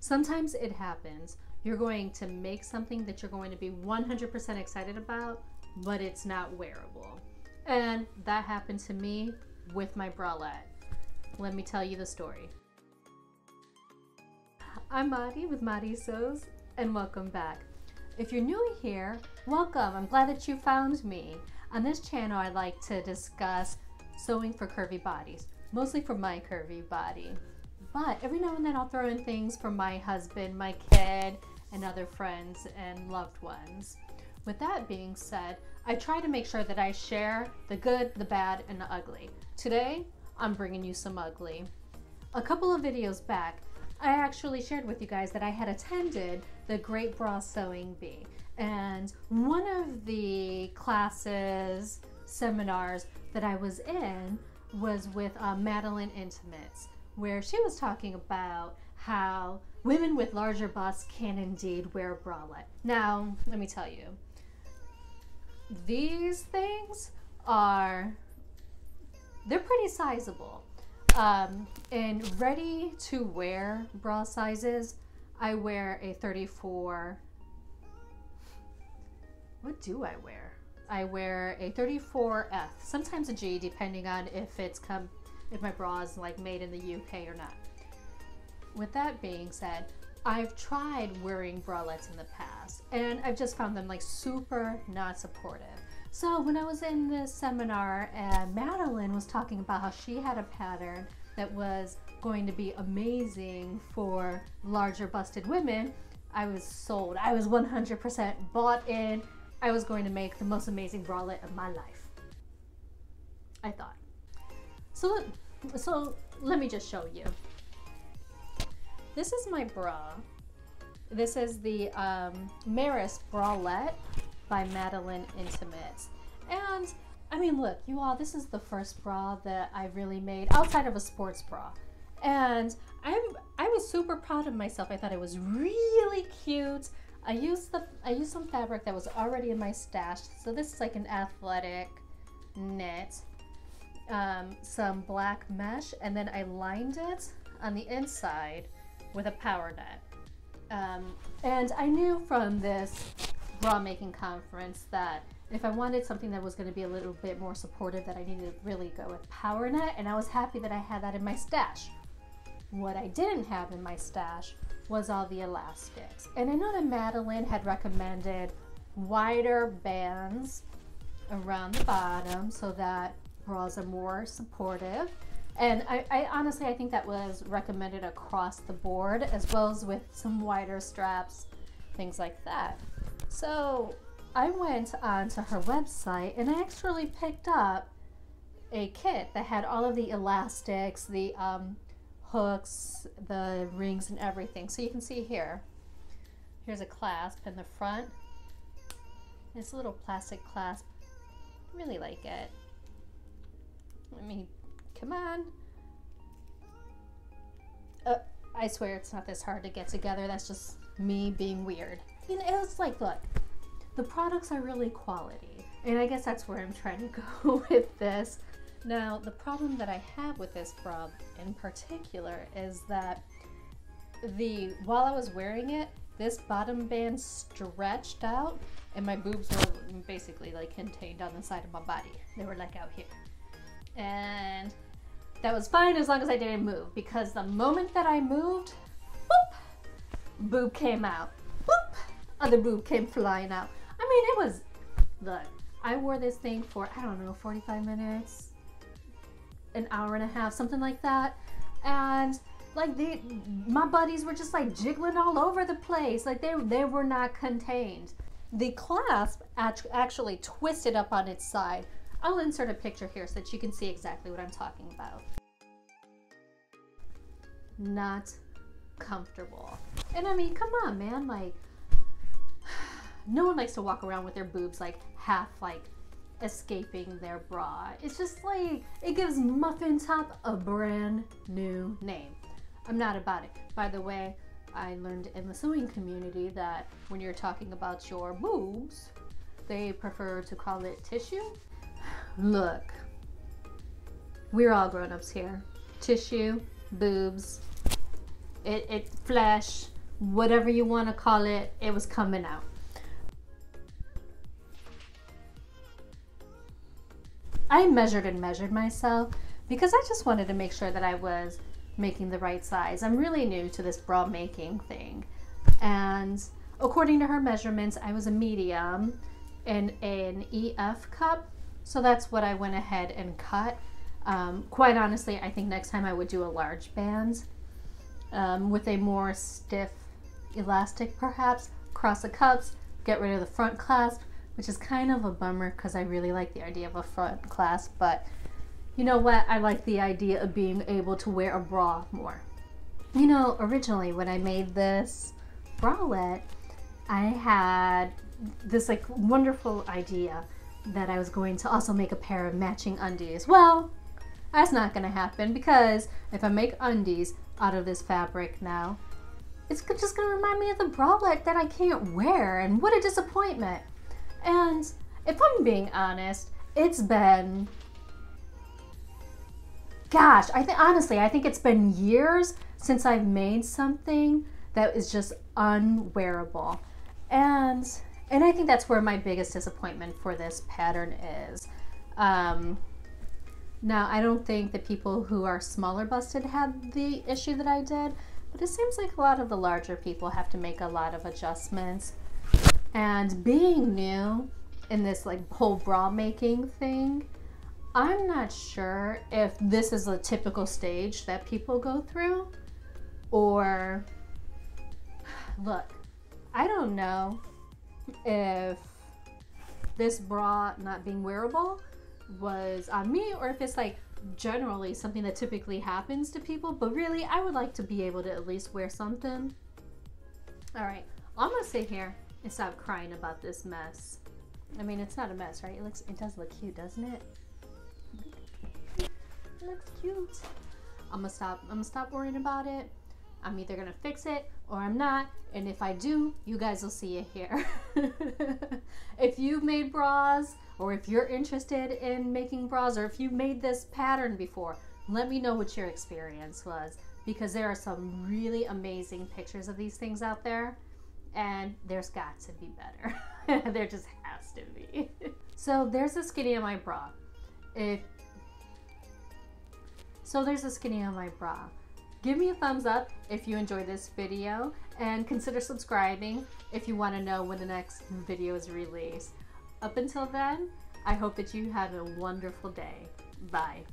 Sometimes it happens. You're going to make something that you're going to be 100% excited about, but it's not wearable. And that happened to me with my bralette. Let me tell you the story. I'm Mari with Mari Sews, and welcome back. If you're new here, welcome. I'm glad that you found me. On this channel, I like to discuss sewing for curvy bodies, mostly for my curvy body. But every now and then I'll throw in things for my husband, my kid, and other friends and loved ones. With that being said, I try to make sure that I share the good, the bad, and the ugly. Today, I'm bringing you some ugly. A couple of videos back, I actually shared with you guys that I had attended the Great Bra Sewing Bee. And one of the classes, seminars that I was in was with Madeline Intimates, where she was talking about how women with larger busts can indeed wear a bralette. Now, let me tell you, these things they're pretty sizable. In ready to wear bra sizes, I wear a 34. What do I wear? I wear a 34F, sometimes a G, depending on if my bra is like made in the UK or not. With that being said, I've tried wearing bralettes in the past and I've just found them like super not supportive. So when I was in this seminar and Madeline was talking about how she had a pattern that was going to be amazing for larger busted women, I was sold. I was 100% bought in. I was going to make the most amazing bralette of my life, I thought. So let me just show you. This is my bra. This is the Maris Bralette by Madeline Intimates. And I mean, look, you all, this is the first bra that I really made outside of a sports bra. And I was super proud of myself. I thought it was really cute. I used some fabric that was already in my stash. So this is like an athletic knit, some black mesh, and then I lined it on the inside with a power net. And I knew from this bra making conference that if I wanted something that was going to be a little bit more supportive, that I needed to really go with power net, and I was happy that I had that in my stash. What I didn't have in my stash was all the elastics. And I know that Madeline had recommended wider bands around the bottom so that bras are more supportive. And I honestly, I think that was recommended across the board, as well as with some wider straps, things like that. So I went onto her website and I actually picked up a kit that had all of the elastics, the hooks, the rings, and everything. So you can see here's a clasp in the front. It's a little plastic clasp. I really like it. Come on. I swear it's not this hard to get together. That's just me being weird. You know, it's like, look, the products are really quality. And I guess that's where I'm trying to go with this. Now, the problem that I have with this bra in particular is that while I was wearing it, this bottom band stretched out and my boobs were basically like contained on the side of my body. They were like out here. And that was fine as long as I didn't move, because the moment that I moved, boop, boob came out. Boop, other boob came flying out. I mean, it was, look, I wore this thing for, I don't know, 45 minutes, an hour and a half, something like that. And like my buddies were just like jiggling all over the place. Like they were not contained. The clasp actually twisted up on its side. I'll insert a picture here so that you can see exactly what I'm talking about. Not comfortable. And I mean, come on, man, like, no one likes to walk around with their boobs like half like escaping their bra. It's just like, it gives Muffin Top a brand new name. I'm not about it. By the way, I learned in the sewing community that when you're talking about your boobs, they prefer to call it tissue. Look, we're all grown-ups here. Tissue, boobs, flesh, whatever you want to call it, it was coming out. I measured and measured myself because I just wanted to make sure that I was making the right size. I'm really new to this bra making thing. And according to her measurements, I was a medium in an EF cup. So that's what I went ahead and cut. Quite honestly, I think next time I would do a large band with a more stiff elastic perhaps, across the cups, get rid of the front clasp, which is kind of a bummer because I really like the idea of a front clasp, but you know what? I like the idea of being able to wear a bra more. You know, originally when I made this bralette, I had this like wonderful idea that I was going to also make a pair of matching undies. Well, that's not gonna happen because if I make undies out of this fabric now, it's just gonna remind me of the bralette that I can't wear, and what a disappointment. And if I'm being honest, it's been, gosh, honestly, I think it's been years since I've made something that is just unwearable. And I think that's where my biggest disappointment for this pattern is. Now, I don't think the people who are smaller busted had the issue that I did, but it seems like a lot of the larger people have to make a lot of adjustments. And being new in this like whole bra making thing, I'm not sure if this is a typical stage that people go through, or look, I don't know if this bra not being wearable was on me or if it's like generally something that typically happens to people, but really I would like to be able to at least wear something. All right, I'm gonna sit here and stop crying about this mess. I mean, it's not a mess, right? It does look cute, doesn't it? It looks cute. I'm gonna stop worrying about it. I'm either gonna fix it or I'm not, and if I do, you guys will see it here. If you've made bras, or if you're interested in making bras, or if you made this pattern before, let me know what your experience was, because there are some really amazing pictures of these things out there, and there's got to be better. There just has to be. So there's the skinny on my bra. There's the skinny on my bra. Give me a thumbs up if you enjoyed this video, and consider subscribing if you want to know when the next video is released. Up until then, I hope that you have a wonderful day. Bye.